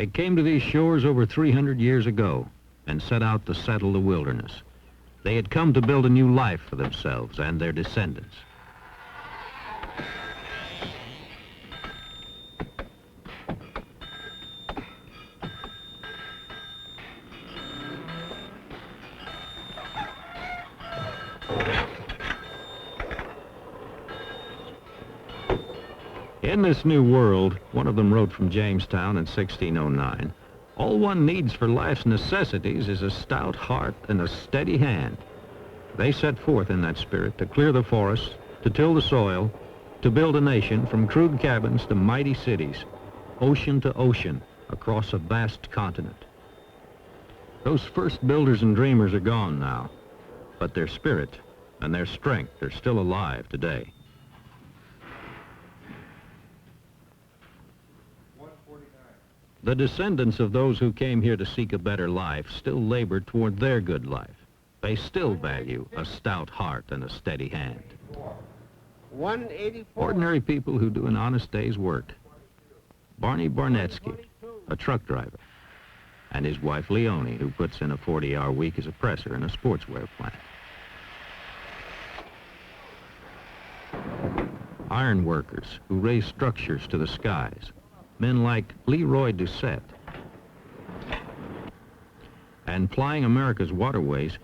They came to these shores over 300 years ago and set out to settle the wilderness. They had come to build a new life for themselves and their descendants. In this new world, one of them wrote from Jamestown in 1609, all one needs for life's necessities is a stout heart and a steady hand. They set forth in that spirit to clear the forests, to till the soil, to build a nation from crude cabins to mighty cities, ocean to ocean, across a vast continent. Those first builders and dreamers are gone now, but their spirit and their strength are still alive today. The descendants of those who came here to seek a better life still labor toward their good life. They still value a stout heart and a steady hand. 184. Ordinary people who do an honest day's work. Barney Barnetsky, a truck driver, and his wife Leonie, who puts in a 40-hour week as a presser in a sportswear plant. Iron workers who raise structures to the skies. Men like Leroy Doucette. And plying America's waterways,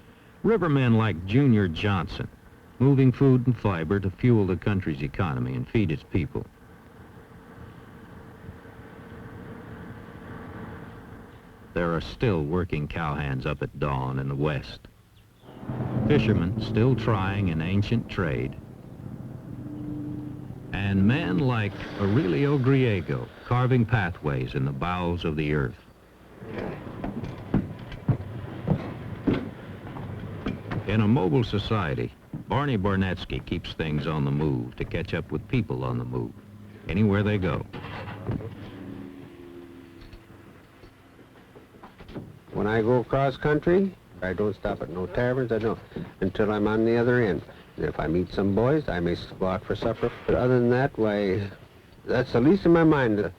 rivermen like Junior Johnson, moving food and fiber to fuel the country's economy and feed its people. There are still working cowhands up at dawn in the west. Fishermen still trying an ancient trade. And men like Aurelio Griego, carving pathways in the bowels of the earth. In a mobile society, Barney Barnetsky keeps things on the move to catch up with people on the move, anywhere they go. When I go across country, I don't stop at no taverns, I don't, until I'm on the other end. If I meet some boys, I may go out for supper. But other than that, why, that's the least in my mind. A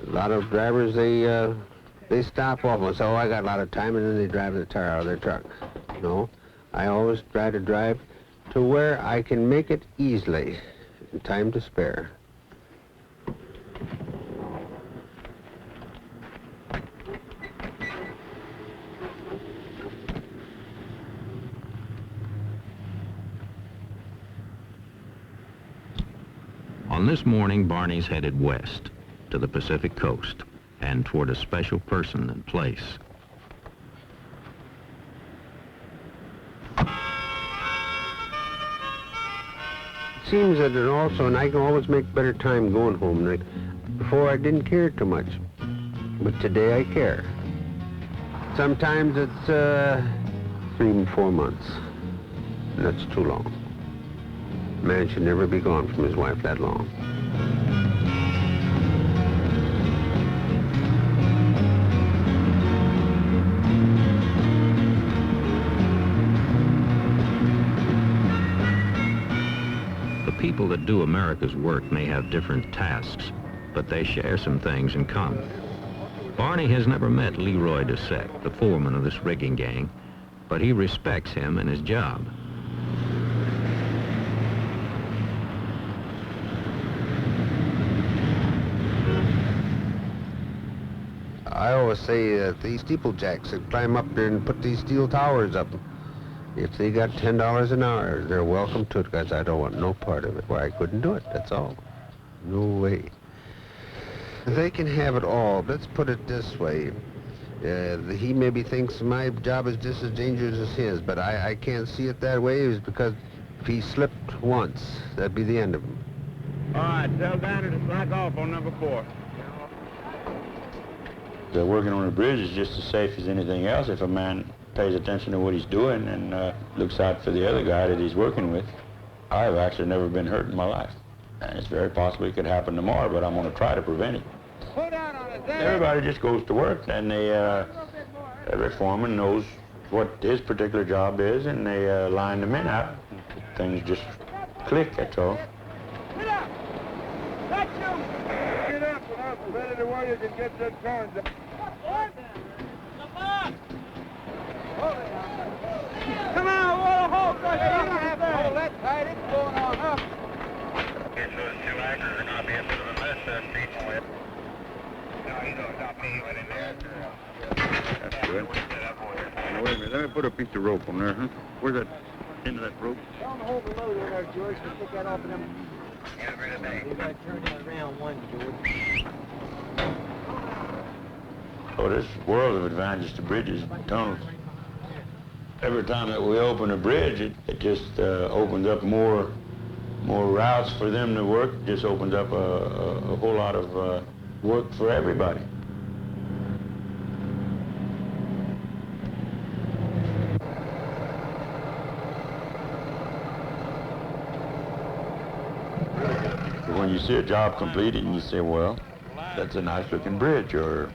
lot of drivers, they stop off and say, oh, I got a lot of time, and then they drive the tire out of their truck. No, I always try to drive to where I can make it easily, in time to spare. On this morning, Barney's headed west, to the Pacific coast, and toward a special person and place. It seems that it also, and I can always make better time going home. Like, before I didn't care too much, but today I care. Sometimes it's 3 or 4 months, and that's too long. A man should never be gone from his wife that long. The people that do America's work may have different tasks, but they share some things in common. Barney has never met Leroy Doucette, the foreman of this rigging gang, but he respects him and his job. I always say that these steeplejacks that climb up there and put these steel towers up, if they got $10 an hour, they're welcome to it, because I don't want no part of it. Why, I couldn't do it, that's all. No way. They can have it all. Let's put it this way. He maybe thinks my job is just as dangerous as his, but I can't see it that way. It's because if he slipped once, that'd be the end of him. All right, tell Danner to slack off on number 4. Working on a bridge is just as safe as anything else if a man pays attention to what he's doing and looks out for the other guy that he's working with. I've actually never been hurt in my life, and it's very possible it could happen tomorrow, but I'm going to try to prevent it. Put out on it, Danner. Everybody just goes to work, and every foreman knows what his particular job is, and they line the men out. Things just click, that's all. Get up! That's you! Get up, and I'll ready to where you can get that corn. Come on, what a hold right there. You don't have to hold that tight. It's going on up. Okay, so those 2 anchors are not being to the left side feet. No, you don't stop me when in there. That's good. Now, wait a minute, let me put a piece of rope on there, huh? Where's that end of that rope? Don't hold the load in there, George. We'll take that off of them. Yeah, bring it back. You gotta turn that around one, George. Oh, there's world of advantages to bridges and tunnels. Every time that we open a bridge, it just opens up more routes for them to work. It just opens up a whole lot of work for everybody. When you see a job completed and you say, well, that's a nice looking bridge, or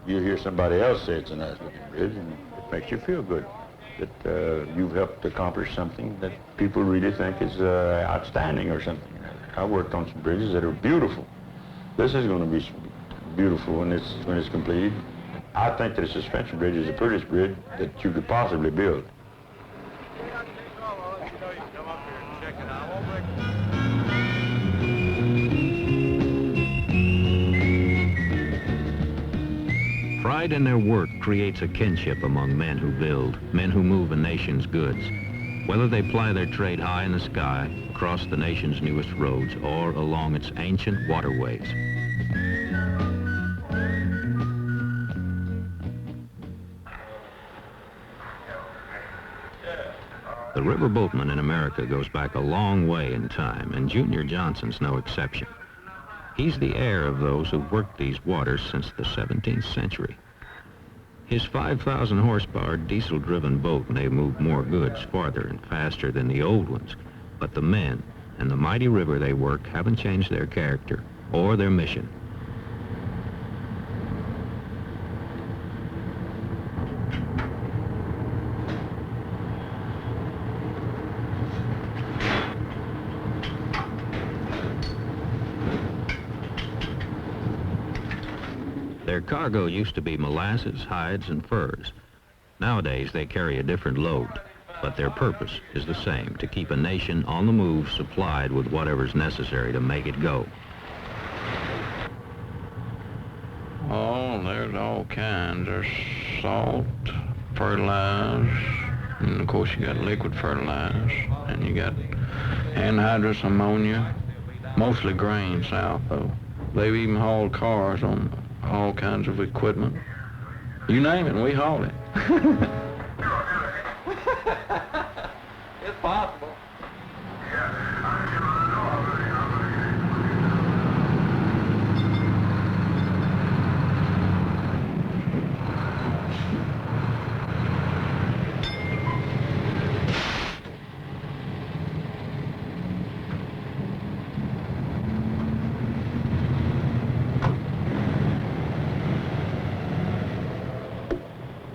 you hear somebody else say it's a nice looking bridge, and it makes you feel good that you've helped accomplish something that people really think is outstanding or something. I worked on some bridges that are beautiful. This is going to be beautiful when it's completed. I think that a suspension bridge is the prettiest bridge that you could possibly build. Pride in their work creates a kinship among men who build, men who move a nation's goods. Whether they ply their trade high in the sky, across the nation's newest roads, or along its ancient waterways. The river boatman in America goes back a long way in time, and Junior Johnson's no exception. He's the heir of those who've worked these waters since the 17th century. His 5,000 horsepower diesel-driven boat may move more goods farther and faster than the old ones, but the men and the mighty river they work haven't changed their character or their mission. Their cargo used to be molasses, hides, and furs. Nowadays, they carry a different load, but their purpose is the same, to keep a nation on the move supplied with whatever's necessary to make it go. Oh, there's all kinds. There's salt, fertilizer, and of course you got liquid fertilizer, and you got anhydrous ammonia, mostly grain south though. They've even hauled cars on all kinds of equipment. You name it, we haul it. It's possible.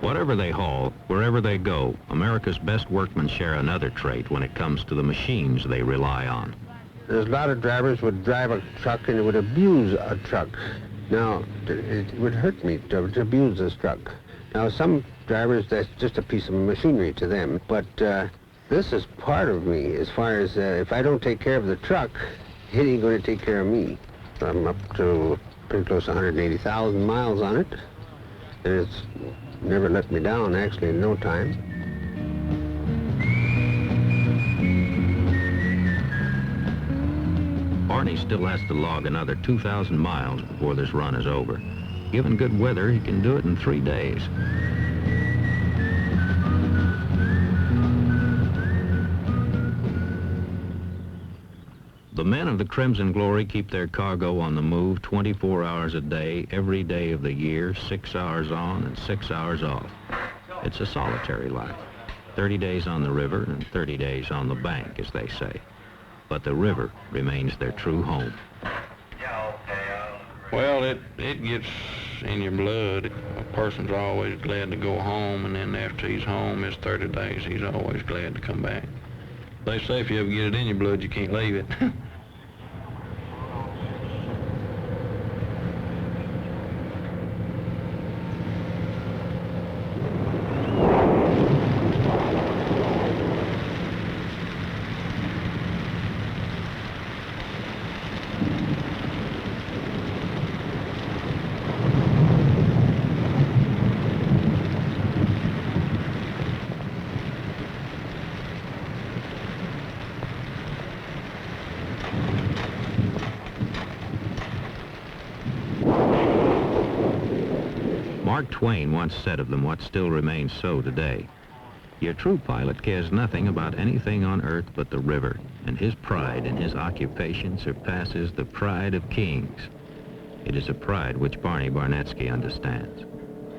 Whatever they haul, wherever they go, America's best workmen share another trait when it comes to the machines they rely on. There's a lot of drivers would drive a truck and would abuse a truck. Now, it would hurt me to abuse this truck. Now, some drivers, that's just a piece of machinery to them, but this is part of me as far as if I don't take care of the truck, it ain't going to take care of me. I'm up to pretty close to 180,000 miles on it, and it's never let me down, actually, in no time. Barney still has to log another 2,000 miles before this run is over. Given good weather, he can do it in 3 days. The men of the Crimson Glory keep their cargo on the move 24 hours a day, every day of the year, 6 hours on and 6 hours off. It's a solitary life. 30 days on the river and 30 days on the bank, as they say. But the river remains their true home. Well, it gets in your blood. A person's always glad to go home, and then after he's home, it's 30 days, he's always glad to come back. They say if you ever get it in your blood, you can't leave it. Mark Twain once said of them what still remains so today. Your true pilot cares nothing about anything on earth but the river, and his pride in his occupation surpasses the pride of kings. It is a pride which Barney Barnetsky understands.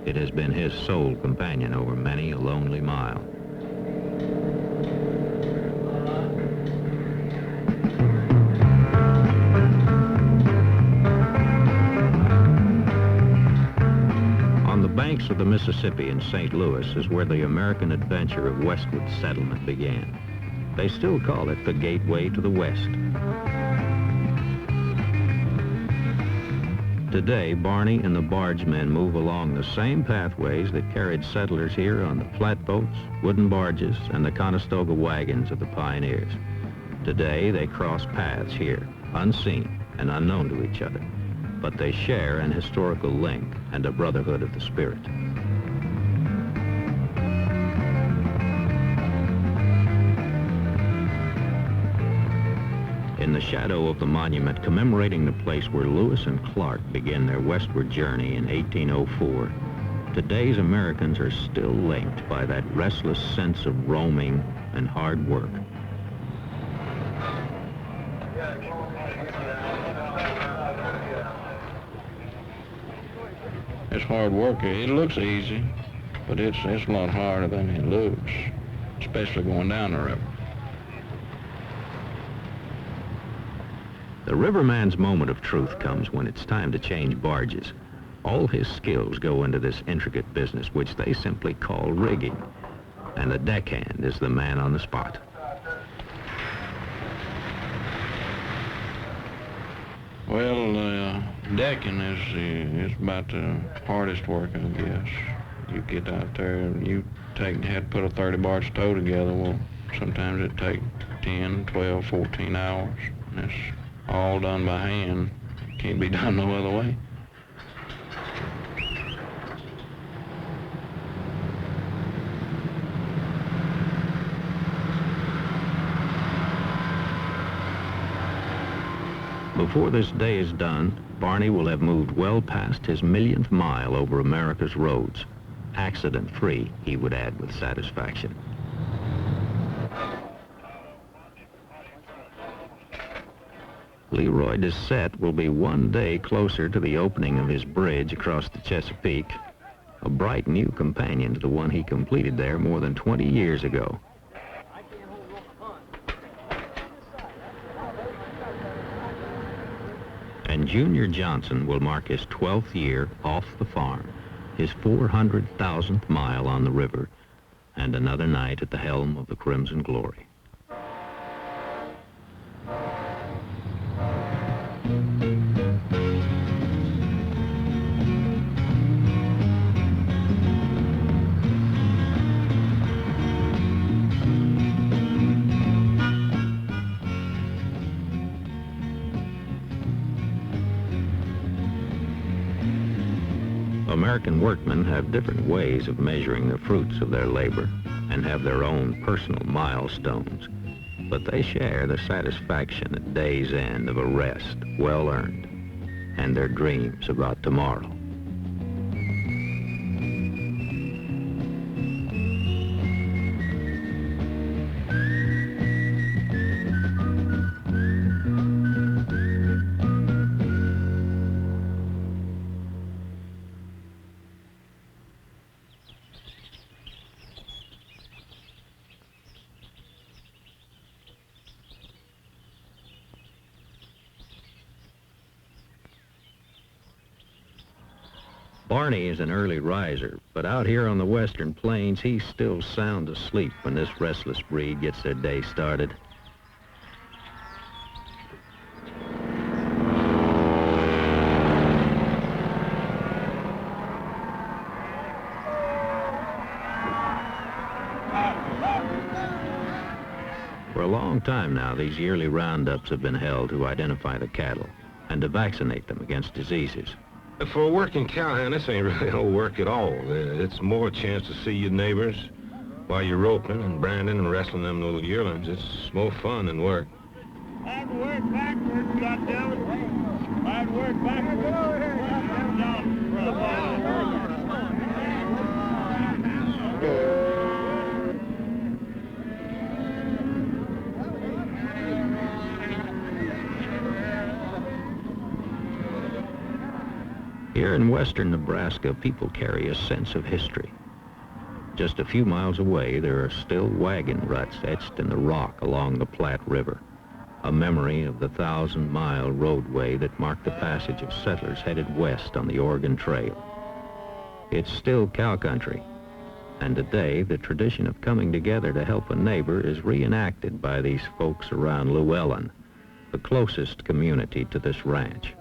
It has been his sole companion over many a lonely mile. On the banks of the Mississippi in St. Louis is where the American adventure of westward settlement began. They still call it the gateway to the West. Today, Barney and the bargemen move along the same pathways that carried settlers here on the flatboats, wooden barges, and the Conestoga wagons of the pioneers. Today, they cross paths here, unseen and unknown to each other, but they share an historical link and a brotherhood of the spirit. In the shadow of the monument commemorating the place where Lewis and Clark began their westward journey in 1804, today's Americans are still linked by that restless sense of roaming and hard work. It's hard work. It looks easy, but it's a lot harder than it looks, especially going down the river. The riverman's moment of truth comes when it's time to change barges. All his skills go into this intricate business, which they simply call rigging, and the deckhand is the man on the spot. Well, decking is about the hardest work, I guess. You get out there and you had to put a 30-barge tow together. Well, sometimes it takes 10, 12, 14 hours. And it's all done by hand. Can't be done no other way. Before this day is done, Barney will have moved well past his millionth mile over America's roads. Accident-free, he would add with satisfaction. Leroy Doucette will be one day closer to the opening of his bridge across the Chesapeake, a bright new companion to the one he completed there more than 20 years ago. And Junior Johnson will mark his 12th year off the farm, his 400,000th mile on the river, and another night at the helm of the Crimson Glory. American workmen have different ways of measuring the fruits of their labor and have their own personal milestones, but they share the satisfaction at day's end of a rest well earned and their dreams about tomorrow. Barney is an early riser, but out here on the western plains, he's still sound asleep when this restless breed gets their day started. For a long time now, these yearly roundups have been held to identify the cattle and to vaccinate them against diseases. For a working cowhand, this ain't really no work at all. It's more a chance to see your neighbors while you're roping and branding and wrestling them little yearlings. It's more fun than work. I'd work backwards, goddammit. I'd work backwards. Get over here. Here in western Nebraska, people carry a sense of history. Just a few miles away, there are still wagon ruts etched in the rock along the Platte River, a memory of the 1,000-mile roadway that marked the passage of settlers headed west on the Oregon Trail. It's still cow country, and today the tradition of coming together to help a neighbor is reenacted by these folks around Llewellyn, the closest community to this ranch.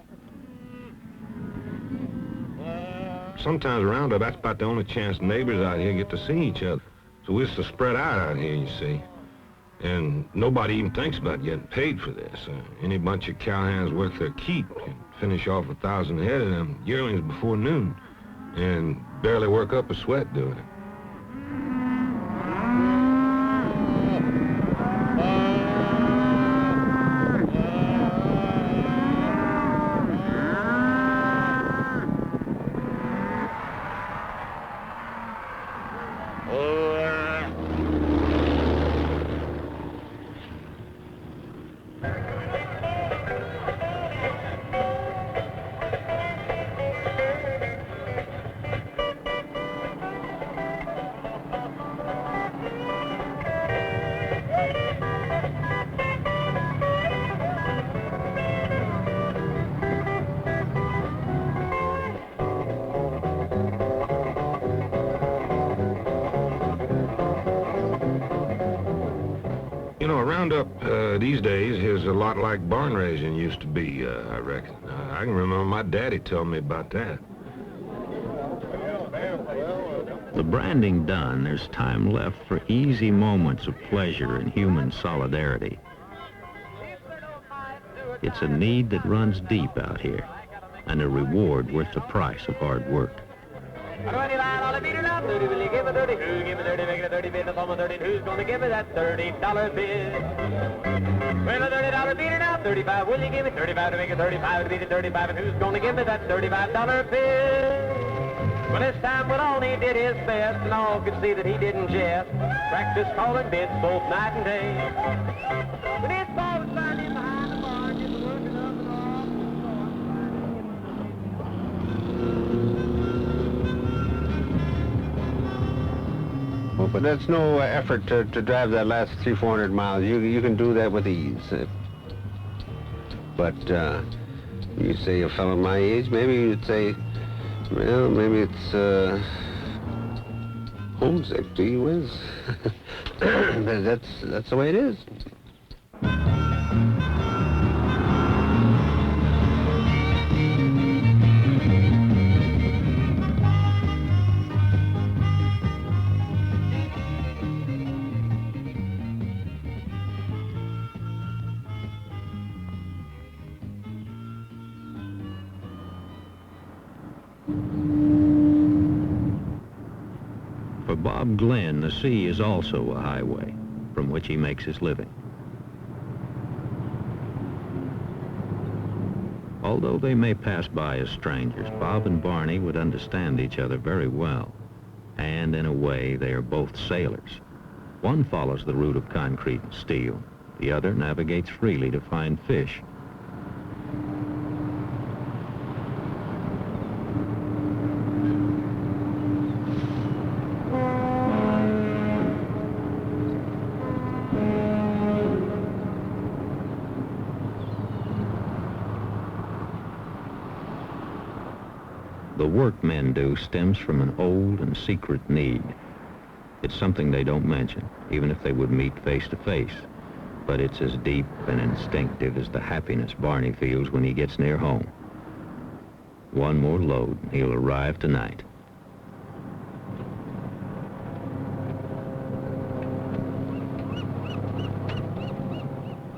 Sometimes around here, that's about the only chance neighbors out here get to see each other. So we're so spread out here, you see. And nobody even thinks about getting paid for this. Any bunch of cowhands worth their keep can finish off 1,000 head of them yearlings before noon and barely work up a sweat doing it. You know, a roundup these days is a lot like barn raising used to be, I reckon. I can remember my daddy telling me about that. The branding done, there's time left for easy moments of pleasure and human solidarity. It's a need that runs deep out here, and a reward worth the price of hard work. Will you give a 30? Who give a 30? Make it a 30 bid. If I'm a 30, who's going to give me that $30 bid? Well, a $30 bid now, 35. Will you give me 35 to make it 35? To be the 35, and who's going to give me that $35 bid? Well, this time Woodall, he did his best, and all could see that he didn't jest. Practice calling bids both night and day. When his ball was lying in behind the barn, just working up and off. Well, but that's no effort to drive that last 300-400 miles. You can do that with ease. But you say a fellow my age, maybe you'd say, well, maybe it's homesick, do you, Wiz? That's the way it is. For Bob Glenn, the sea is also a highway from which he makes his living. Although they may pass by as strangers, Bob and Barney would understand each other very well. And in a way, they are both sailors. One follows the route of concrete and steel. The other navigates freely to find fish. The work men do stems from an old and secret need. It's something they don't mention, even if they would meet face to face. But it's as deep and instinctive as the happiness Barney feels when he gets near home. One more load, and he'll arrive tonight.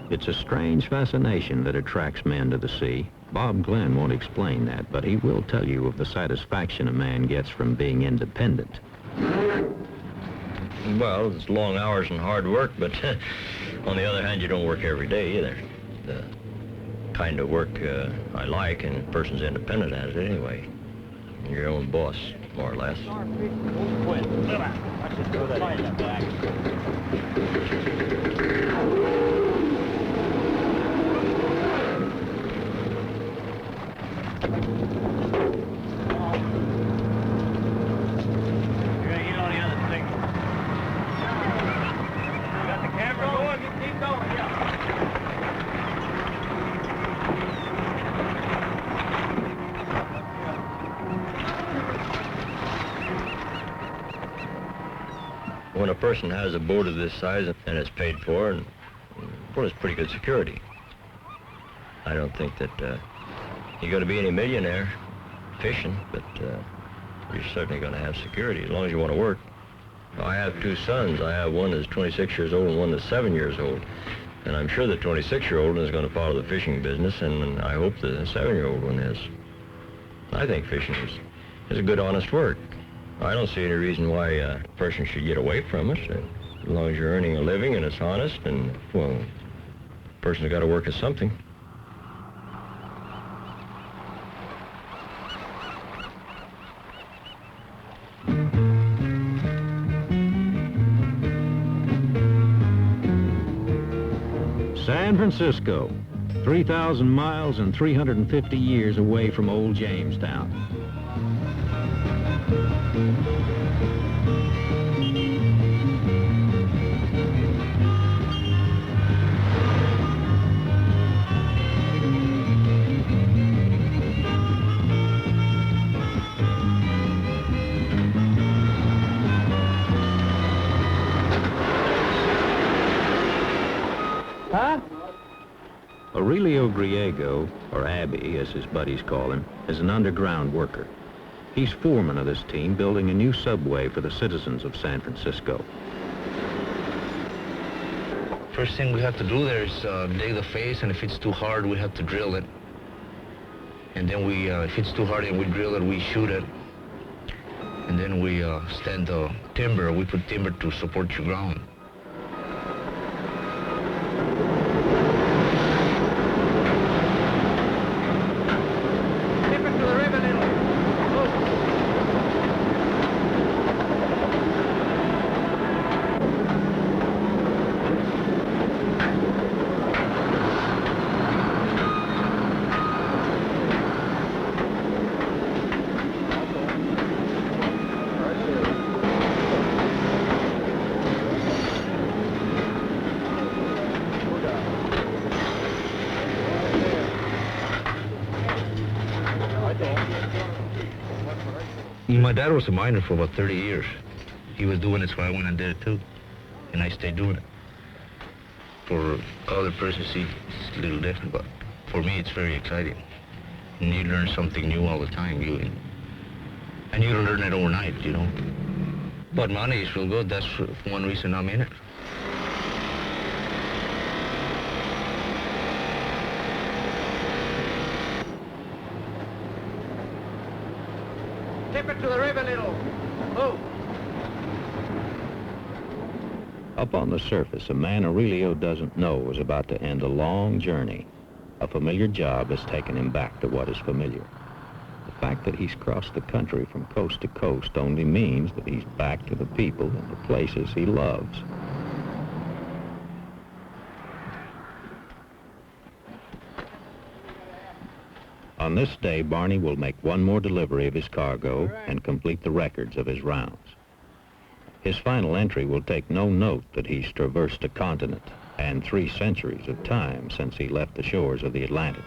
It's a strange fascination that attracts men to the sea. Bob Glenn won't explain that, but he will tell you of the satisfaction a man gets from being independent. Well, it's long hours and hard work, but on the other hand, you don't work every day either. The kind of work I like, and a person's independent at it anyway. You're your own boss, more or less. When a person has a boat of this size and it's paid for, and well, it's pretty good security. I don't think that you're going to be any millionaire fishing, but you're certainly going to have security as long as you want to work. I have two sons. I have one that's 26 years old and one that's 7 years old. And I'm sure the 26-year-old one is going to follow the fishing business, and I hope the 7-year-old one is. I think fishing is a good, honest work. I don't see any reason why a person should get away from it, as long as you're earning a living and it's honest, and, well, a person's got to work at something. San Francisco, 3,000 miles and 350 years away from old Jamestown. Huh? Aurelio Griego, or Abby as his buddies call him, is an underground worker. He's foreman of this team, building a new subway for the citizens of San Francisco. First thing we have to do there is dig the face, and if it's too hard, we have to drill it. And then if it's too hard and we drill it, we shoot it. And then we stand the timber. We put timber to support your ground. My dad was a miner for about 30 years. He was doing it, so I went and did it too. And I stayed doing it. For other persons, it's a little different, but for me, it's very exciting. And you learn something new all the time. And you don't learn it overnight, you know. But money is real good. That's one reason I'm in it. Tip it to the river, little. Move. Up on the surface, a man Aurelio doesn't know is about to end a long journey. A familiar job has taken him back to what is familiar. The fact that he's crossed the country from coast to coast only means that he's back to the people and the places he loves. On this day, Barney will make one more delivery of his cargo and complete the records of his rounds. His final entry will take no note that he's traversed a continent and 3 centuries of time since he left the shores of the Atlantic.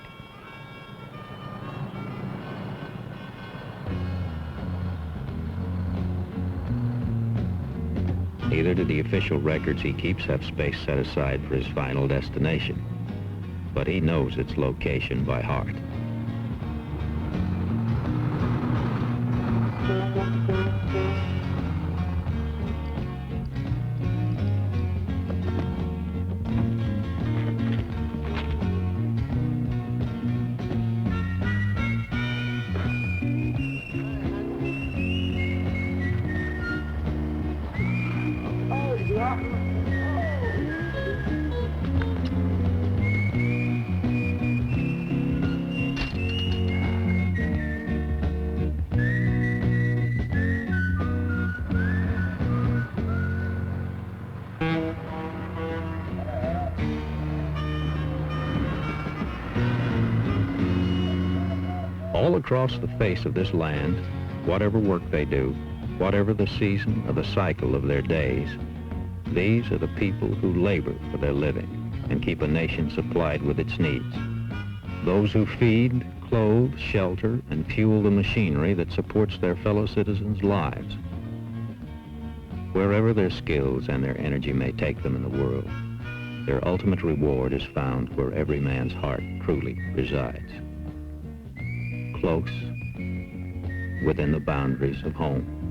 Neither do the official records he keeps have space set aside for his final destination, but he knows its location by heart. All across the face of this land, whatever work they do, whatever the season or the cycle of their days, these are the people who labor for their living and keep a nation supplied with its needs. Those who feed, clothe, shelter, and fuel the machinery that supports their fellow citizens' lives. Wherever their skills and their energy may take them in the world, their ultimate reward is found where every man's heart truly resides. Close, within the boundaries of home.